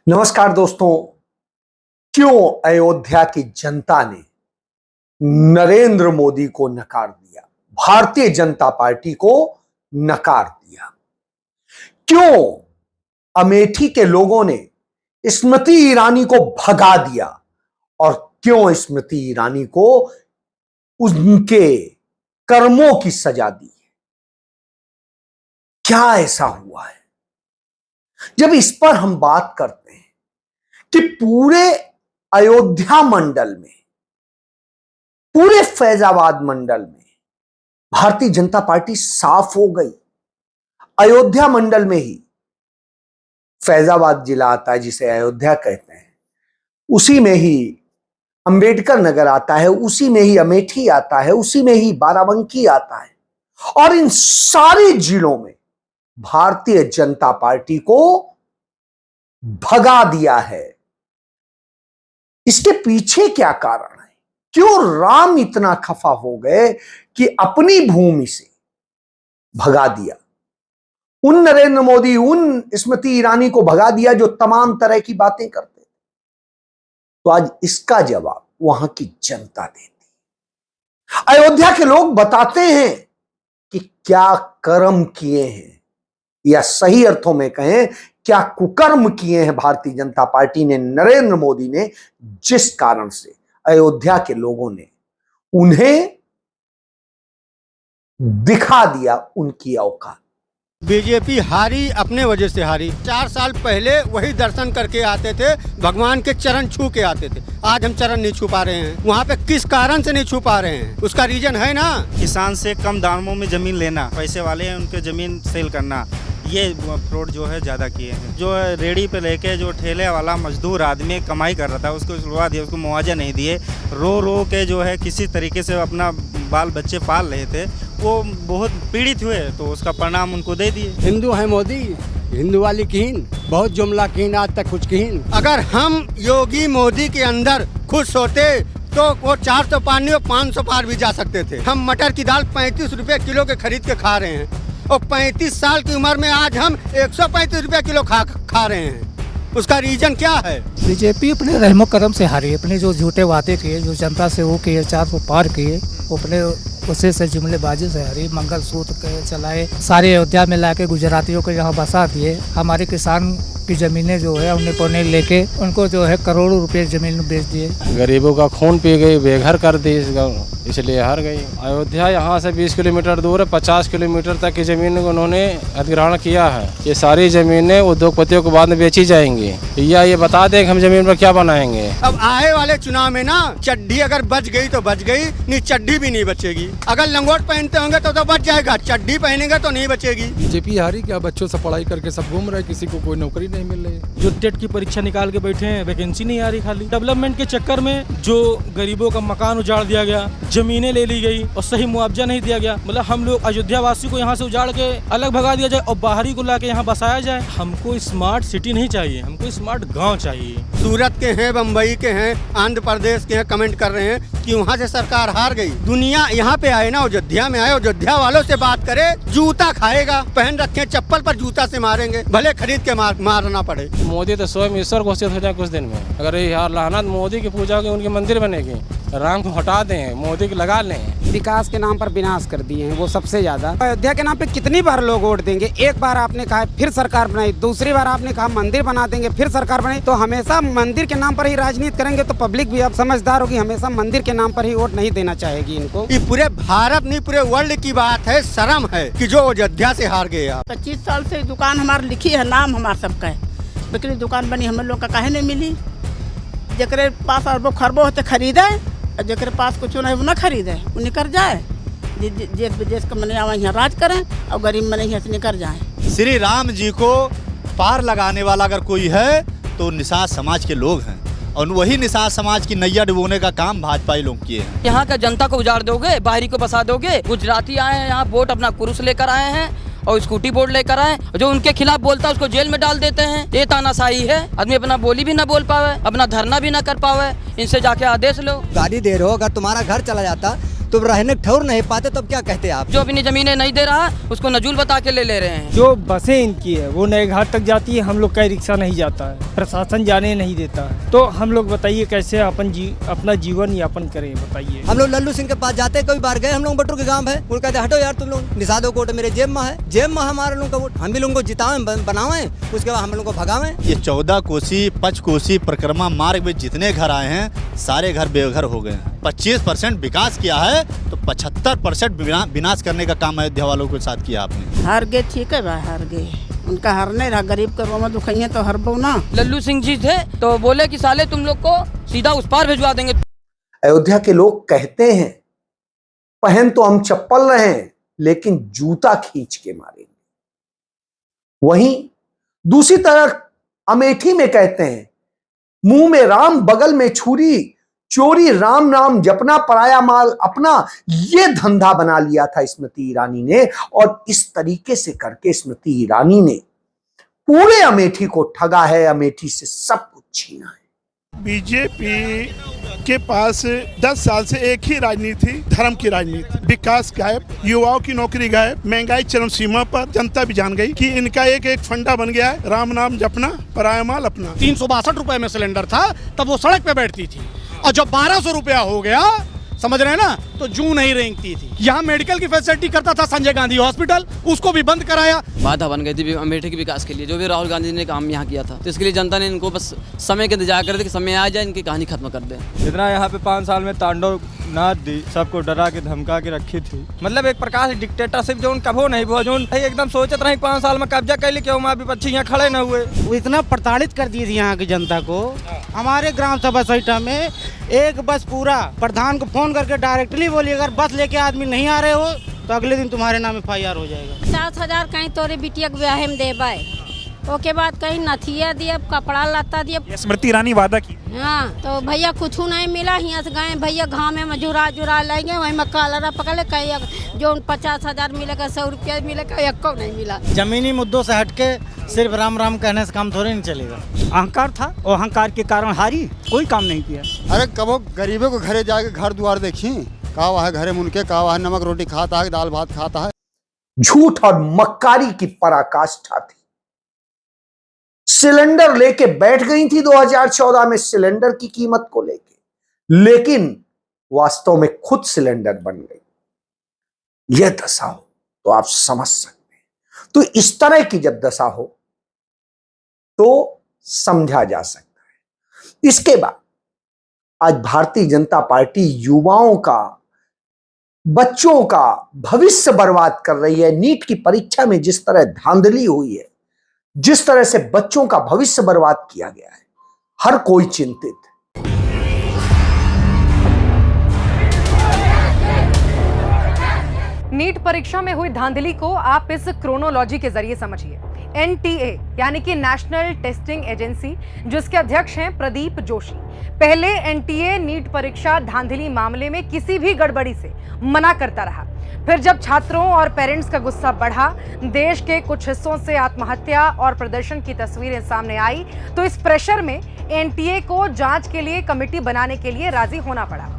नमस्कार दोस्तों। क्यों अयोध्या की जनता ने नरेंद्र मोदी को नकार दिया, भारतीय जनता पार्टी को नकार दिया? क्यों अमेठी के लोगों ने स्मृति ईरानी को भगा दिया और क्यों स्मृति ईरानी को उनके कर्मों की सजा दी? क्या ऐसा हुआ है? जब इस पर हम बात करते हैं कि पूरे अयोध्या मंडल में, पूरे फैजाबाद मंडल में भारतीय जनता पार्टी साफ हो गई। अयोध्या मंडल में ही फैजाबाद जिला आता है जिसे अयोध्या कहते हैं, उसी में ही अंबेडकर नगर आता है, उसी में ही अमेठी आता है, उसी में ही बाराबंकी आता है और इन सारे जिलों में भारतीय जनता पार्टी को भगा दिया है। इसके पीछे क्या कारण है? क्यों राम इतना खफा हो गए कि अपनी भूमि से भगा दिया? उन नरेंद्र मोदी, उन स्मृति ईरानी को भगा दिया जो तमाम तरह की बातें करते थे। तो आज इसका जवाब वहां की जनता देती। अयोध्या के लोग बताते हैं कि क्या कर्म किए हैं, या सही अर्थों में कहें क्या कुकर्म किए हैं भारतीय जनता पार्टी ने, नरेंद्र मोदी ने, जिस कारण से अयोध्या के लोगों ने उन्हें दिखा दिया उनकी औकात। बीजेपी हारी अपने वजह से हारी। 4 साल पहले वही दर्शन करके आते थे, भगवान के चरण छू के आते थे। आज हम चरण नहीं छू पा रहे हैं। वहाँ पे किस कारण से नहीं छू पा रहे हैं? उसका रीजन है ना, किसान से कम दामों में जमीन लेना, पैसे वाले हैं उनके जमीन सेल करना, ये फ्रॉड जो है ज़्यादा किए हैं। जो रेडी पे लेके जो ठेले वाला मजदूर आदमी कमाई कर रहा था उसको छुड़वा दिया, उसको मुआवजा नहीं दिए, रो रो के जो है किसी तरीके से अपना बाल बच्चे पाल रहे थे, वो बहुत पीड़ित हुए, तो उसका परिणाम उनको दे दिए। हिंदू है मोदी, हिंदू वाली कीन, बहुत जुमला कीन, आज तक कुछ कीन। अगर हम योगी मोदी के अंदर खुश होते तो वो 400 पार नहीं, 500 पार भी जा सकते थे। हम मटर की दाल 35 रुपए किलो के खरीद के खा रहे हैं और 35 साल की उम्र में आज हम 135 रुपए किलो खा रहे हैं। उसका रीजन क्या है? बीजेपी अपने रहमो करम से हारी। अपने जो झूठे वादे किए, जो जनता से वो किए, 400 पार किए, वो अपने उसे से जुमलेबाजी से हारी। मंगलसूत्र के चलाए, सारे अयोध्या में लाके गुजरातियों को यहाँ बसा दिए। हमारे किसान की जमीनें जो है उन्हें पौने लेके उनको जो है करोड़ों रुपए जमीन बेच दिए। गरीबों का खून पी गई, बेघर कर दी, इसलिए हार गई। अयोध्या यहाँ से 20 किलोमीटर दूर है, 50 किलोमीटर तक की जमीन उन्होंने अधिग्रहण किया है। ये सारी जमीनें उद्योगपतियों को बाद में बेची जाएंगी। या ये बता दें कि हम जमीन पर क्या बनाएंगे। अब आए वाले चुनाव में ना, चड्डी अगर बच गई तो बच गई, नहीं चड्डी भी नहीं बचेगी। अगर लंगोट पहनते होंगे तो बच जाएगा, चड्डी पहनेंगे तो नहीं बचेगी। बीजेपी हारी क्या? बच्चों से पढ़ाई करके सब घूम रहे, किसी को कोई नौकरी नहीं मिल रही। जो टेट की परीक्षा निकाल के बैठे हैं, वैकेंसी नहीं आ रही। खाली डेवलपमेंट के चक्कर में जो गरीबों का मकान उजाड़ दिया गया, जमीनें ले ली गई और सही मुआवजा नहीं दिया गया। मतलब हम लोग अयोध्या वासी को यहाँ से उजाड़ के अलग भगा दिया जाए और बाहरी को लाके यहाँ बसाया जाए। हमको स्मार्ट सिटी नहीं चाहिए, हमको स्मार्ट गाँव चाहिए। सूरत के हैं, बम्बई के हैं, आंध्र प्रदेश के हैं, कमेंट कर रहे हैं कि वहाँ से सरकार हार गई। दुनिया यहाँ पे आए ना, अयोध्या में आए, अयोध्या वालों से बात करे, जूता खाएगा। पहन रखे चप्पल पर जूता से मारेंगे, भले खरीद के मारना पड़े। मोदी तो स्वयं ईश्वर घोषित हो जाए कुछ दिन में। अगर ये लानत मोदी की पूजा की, उनके मंदिर बनेगी। राम को हटा दें, मोदी को लगा लें। विकास के नाम पर विनाश कर दिए हैं वो सबसे ज्यादा। अयोध्या के नाम पे कितनी बार लोग वोट देंगे? एक बार आपने कहा फिर सरकार बनाई, दूसरी बार आपने कहा मंदिर बना देंगे, फिर सरकार बनाई। तो हमेशा मंदिर के नाम पर ही राजनीति करेंगे तो पब्लिक भी अब समझदार होगी, हमेशा मंदिर के नाम पर ही वोट नहीं देना चाहेगी इनको। ये पूरे भारत नहीं, पूरे वर्ल्ड की बात है। शर्म है कि जो अयोध्या से हार गए। 25 साल से दुकान हमारी लिखी है, नाम हमारा सबका है, बिक्री दुकान बनी, हम लोग का काहे नहीं मिली? जेकरे पास अरबों खरबों होते खरीदे, जेकरे पास कुछ नहीं वो न खरीदे, वो निकल जाए। जिसका मने यहाँ राज करें और गरीब मने यहाँ से निकल जाए। श्री राम जी को पार लगाने वाला अगर कोई है तो निषाद समाज के लोग हैं, और वही निषाद समाज की नैया डुबोने का काम भाजपा लोग किए हैं। यहाँ का जनता को उजाड़ दोगे, बाहरी को बसा दोगे। गुजराती आए हैं यहाँ, वोट अपना कुरुस लेकर आए हैं और स्कूटी बोर्ड लेकर आए। जो उनके खिलाफ बोलता है उसको जेल में डाल देते हैं। ये तानाशाही है। आदमी अपना बोली भी ना बोल पावे, अपना धरना भी ना कर पावे। इनसे जाके आदेश लो। गाड़ी दे रहे हो, अगर तुम्हारा घर चला जाता तो रहने ठौर नहीं पाते, तब क्या कहते आप? जो अपनी जमीनें नहीं दे रहा उसको नजूल बता के ले रहे हैं। जो बसें इनकी है वो नए घाट तक जाती है, हम लोग का रिक्शा नहीं जाता है, प्रशासन जाने नहीं देता है। तो हम लोग बताइए कैसे अपना जीवन यापन करें, बताइए। हम लोग लल्लू सिंह के पास जाते, कई बार गए, हम लोग बटुर के गांव है, वो कहते हटो यार तुम लोग, निषादो कोट मेरे जेब में है, जेब में हमारे लोगों का वोट, हम भी लोगों को जितावें बनावें, उसके बाद हम लोग को भगावें। ये 14 कोसी 5 कोसी परिक्रमा मार्ग में जितने घर आए हैं सारे घर बेघर हो गए हैं। 25% विकास किया है तो 75% विनाश करने का काम अयोध्या वालों के साथ किया आपने। हार गए, ठीक है भाई, हार गए, उनका हार नहीं रहा, गरीब का रोमा दुखइया तो हर बो ना। लल्लू सिंह जी थे तो बोले कि साले तुम लोग को सीधा उस पार भिजवा देंगे। अयोध्या के लोग कहते हैं पहन तो हम चप्पल रहे हैं लेकिन जूता खींच के मारेंगे। वहीं दूसरी तरफ अमेठी में कहते हैं मुंह में राम बगल में छुरी, चोरी राम नाम जपना, पराया माल अपना, ये धंधा बना लिया था स्मृति ईरानी ने। और इस तरीके से करके स्मृति ईरानी ने पूरे अमेठी को ठगा है, अमेठी से सब कुछ छीना है। बीजेपी के पास 10 साल से एक ही राजनीति, धर्म की राजनीति, विकास गायब, युवाओं की नौकरी गायब, महंगाई चरम सीमा पर, जनता भी जान गई कि इनका एक फंडा बन गया है, राम नाम जपना, पराया माल अपना। 362 रुपए में सिलेंडर था तब वो सड़क पे बैठती थी, और जब 1200 रुपया हो गया, समझ रहे हैं ना, तो जू नहीं रेंगती थी। यहाँ मेडिकल की फैसिलिटी करता था संजय गांधी हॉस्पिटल, उसको भी बंद कराया। बाधा बन गई थी अमेठी के विकास के लिए, जो भी राहुल गांधी ने काम यहाँ किया था। तो इसके लिए जनता ने इनको बस समय के इंतजार कर दे कि समय आ जाए, इनकी कहानी खत्म कर दे। इतना यहाँ पे 5 साल में तांडव नाच दी, सबको डरा के धमका के रखी थी। मतलब एक प्रकार से डिक्टेटरशिप जो कबो नहीं हुआ, जो एकदम सोचत रहे 5 साल में कब्जा कर ली, क्यों वहाँ विपक्षी यहाँ खड़े न हुए। वो इतना प्रताड़ित कर दिए थे यहाँ की जनता को। हमारे ग्राम सभा सहिता में एक बस पूरा प्रधान को फोन करके डायरेक्टली बोलिए अगर बस लेके आदमी नहीं आ रहे हो तो अगले दिन तुम्हारे नाम FIR हो जाएगा। 50,000 कहीं तोरे बिटिया के ब्याह में देबे, ओके बाद कहीं नथिया दिए, कपड़ा लत्ता दिए। स्मृति ईरानी वादा की। हाँ तो भैया कुछ नहीं मिला, यहाँ से गए भैया गाँव में मजूरा जुरा लेंगे, वहीं में कालरा पकड़ ले, कहीं जो 50,000 मिलेगा, 100 रुपया मिलेगा, एक नहीं मिला। जमीनी मुद्दों से हटके सिर्फ राम राम कहने से काम थोड़े नहीं चलेगा। अहंकार था और अहंकार के कारण हारी, कोई काम नहीं किया। अरे कबो गरीबों को घरे जाके घर द्वार देखी, का वह घरे मुनके, का वह नमक रोटी खाता है, दाल भात खाता है। झूठ और मक्कारी की पराकाष्ठा थी। सिलेंडर लेके बैठ गई थी 2014 में सिलेंडर की कीमत को लेके, लेकिन वास्तव में खुद सिलेंडर बन गई। यह दशा हो तो आप समझ सकते हैं। तो इस तरह की जब दशा हो तो समझा जा सकता है। इसके बाद आज भारतीय जनता पार्टी युवाओं का, बच्चों का भविष्य बर्बाद कर रही है। नीट की परीक्षा में जिस तरह धांधली हुई है, जिस तरह से बच्चों का भविष्य बर्बाद किया गया है, हर कोई चिंतित है। नीट परीक्षा में हुई धांधली को आप इस क्रोनोलॉजी के जरिए समझिए। NTA यानी कि नेशनल टेस्टिंग एजेंसी, जिसके अध्यक्ष हैं प्रदीप जोशी, पहले NTA नीट परीक्षा धांधली मामले में किसी भी गड़बड़ी से मना करता रहा। फिर जब छात्रों और पेरेंट्स का गुस्सा बढ़ा, देश के कुछ हिस्सों से आत्महत्या और प्रदर्शन की तस्वीरें सामने आई, तो इस प्रेशर में NTA को जांच के लिए कमेटी बनाने के लिए राजी होना पड़ा।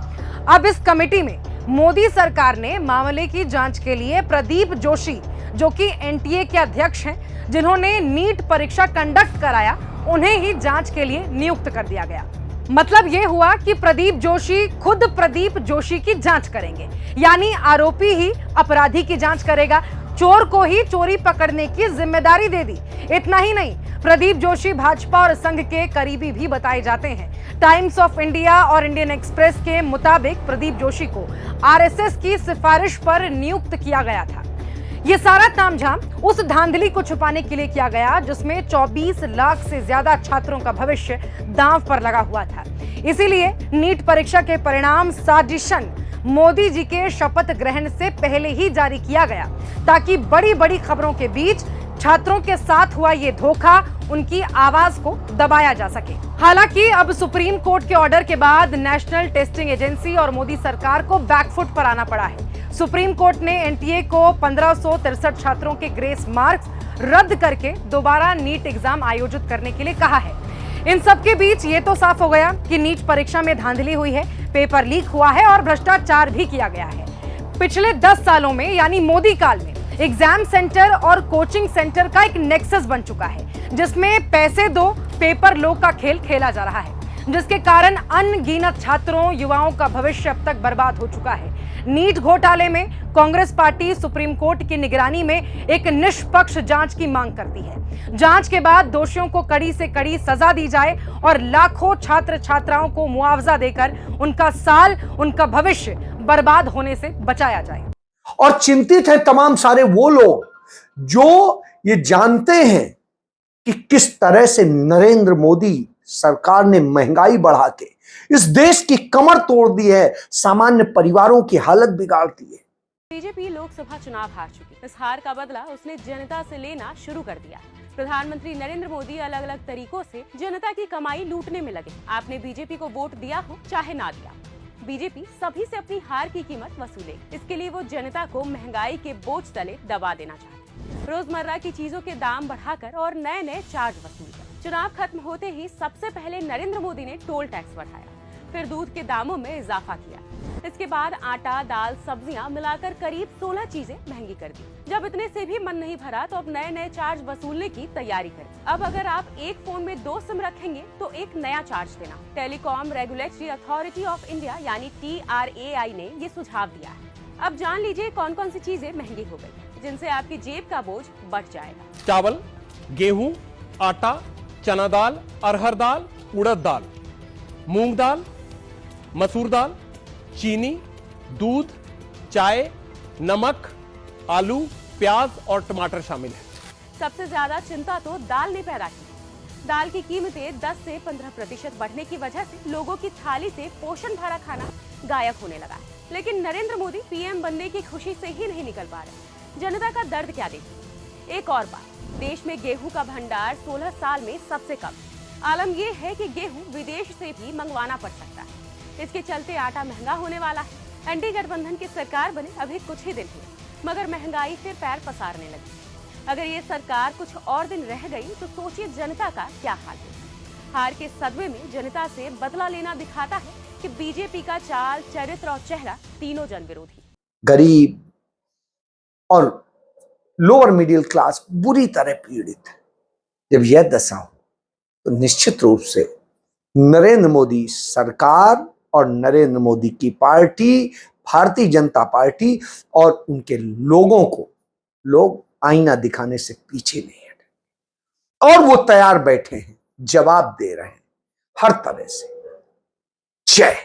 अब इस कमेटी में मोदी सरकार ने मामले की जांच के लिए प्रदीप जोशी, जो कि NTA के अध्यक्ष हैं, जिन्होंने नीट परीक्षा कंडक्ट कराया, उन्हें ही जांच के लिए नियुक्त कर दिया गया। मतलब यह हुआ कि प्रदीप जोशी खुद प्रदीप जोशी की जांच करेंगे, यानी आरोपी ही अपराधी की जांच करेगा। चोर को ही चोरी पकड़ने की जिम्मेदारी दे दी। इतना ही नहीं, प्रदीप जोशी भाजपा और संघ के करीबी भी बताए जाते हैं। टाइम्स ऑफ इंडिया और इंडियन एक्सप्रेस के मुताबिक प्रदीप जोशी को RSS की सिफारिश पर नियुक्त किया गया था। ये सारा तामझाम उस धांधली को छुपाने के लिए किया गया जिसमें 24 लाख से ज्यादा छात्रों का भविष्य दांव पर लगा हुआ था। इसीलिए नीट परीक्षा के परिणाम साजिशन मोदी जी के शपथ ग्रहण से पहले ही जारी किया गया, ताकि बड़ी बड़ी खबरों के बीच छात्रों के साथ हुआ ये धोखा, उनकी आवाज को दबाया जा सके। हालांकि अब सुप्रीम कोर्ट के ऑर्डर के बाद नेशनल टेस्टिंग एजेंसी और मोदी सरकार को बैकफुट पर आना पड़ा है। सुप्रीम कोर्ट ने NTA को 1563 छात्रों के ग्रेस मार्क्स रद्द करके दोबारा नीट एग्जाम आयोजित करने के लिए कहा है। इन सब के बीच ये तो साफ हो गया कि नीट परीक्षा में धांधली हुई है, पेपर लीक हुआ है और भ्रष्टाचार भी किया गया है। पिछले 10 सालों में यानी मोदी काल में एग्जाम सेंटर और कोचिंग सेंटर का एक नेक्सस बन चुका है, जिसमें पैसे दो पेपर लो का खेल खेला जा रहा है, जिसके कारण अनगिनत छात्रों युवाओं का भविष्य अब तक बर्बाद हो चुका है। नीट घोटाले में कांग्रेस पार्टी सुप्रीम कोर्ट की निगरानी में एक निष्पक्ष जांच की मांग करती है। जांच के बाद दोषियों को कड़ी से कड़ी सजा दी जाए और लाखों छात्र छात्राओं को मुआवजा देकर उनका साल, उनका भविष्य बर्बाद होने से बचाया जाए। और चिंतित है तमाम सारे वो लोग जो ये जानते हैं कि किस तरह से नरेंद्र मोदी सरकार ने महंगाई बढ़ा के इस देश की कमर तोड़ दी है, सामान्य परिवारों की हालत बिगाड़ दी है। बीजेपी लोकसभा चुनाव हार चुकी, इस हार का बदला उसने जनता से लेना शुरू कर दिया। प्रधानमंत्री नरेंद्र मोदी अलग अलग तरीकों से जनता की कमाई लूटने में लगे। आपने बीजेपी को वोट दिया हो चाहे ना दिया, बीजेपी सभी से अपनी हार की कीमत वसूले। इसके लिए वो जनता को महंगाई के बोझ तले दबा देना चाहती। रोजमर्रा की चीजों के दाम बढ़ाकर और नए नए चार्ज वसूल कर। चुनाव खत्म होते ही सबसे पहले नरेंद्र मोदी ने टोल टैक्स बढ़ाया, फिर दूध के दामों में इजाफा किया। इसके बाद आटा, दाल, सब्जियां मिलाकर करीब 16 चीजें महंगी कर दी। जब इतने से भी मन नहीं भरा तो अब नए नए चार्ज वसूलने की तैयारी करें। अब अगर आप एक फोन में 2 सिम रखेंगे तो एक नया चार्ज देना। Telecom regulatory authority of India यानी TRAI ने ये सुझाव दिया है। अब जान लीजिए कौन कौन सी चीजें महंगी हो गई, जिनसे आपकी जेब का बोझ बढ़ जाएगा। चावल, गेहूं, आटा, चना दाल, अरहर दाल, उड़द दाल, मूंग दाल, मसूर दाल, चीनी, दूध, चाय, नमक, आलू, प्याज और टमाटर शामिल है। सबसे ज्यादा चिंता तो दाल ने पैदा की। दाल की कीमतें 10 से 15% बढ़ने की वजह से लोगों की थाली से पोषण भरा खाना गायब होने लगा है। लेकिन नरेंद्र मोदी पीएम बनने की खुशी से ही नहीं निकल पा रहे। जनता का दर्द क्या देखिए। एक और बात, देश में गेहूं का भंडार 16 साल में सबसे कम। आलम यह है कि गेहूं विदेश से भी मंगवाना पड़ सकता है। इसके चलते आटा महंगा होने वाला है। एनडीए गठबंधन की सरकार बने अभी कुछ ही दिन हुए, मगर महंगाई फिर पैर पसारने लगी। अगर ये सरकार कुछ और दिन रह गई तो सोचिए जनता का क्या हाल होगा। हार के सदमे में जनता से बदला लेना दिखाता है कि बीजेपी का चाल, चरित्र और चेहरा तीनों जन विरोधी। गरीब और लोअर मिडिल क्लास बुरी तरह पीड़ित है। जब यह दशा हो तो निश्चित रूप से नरेंद्र मोदी सरकार और नरेंद्र मोदी की पार्टी, भारतीय जनता पार्टी और उनके लोगों को लोग आईना दिखाने से पीछे नहीं हटे और वो तैयार बैठे हैं, जवाब दे रहे हैं हर तरह से। जय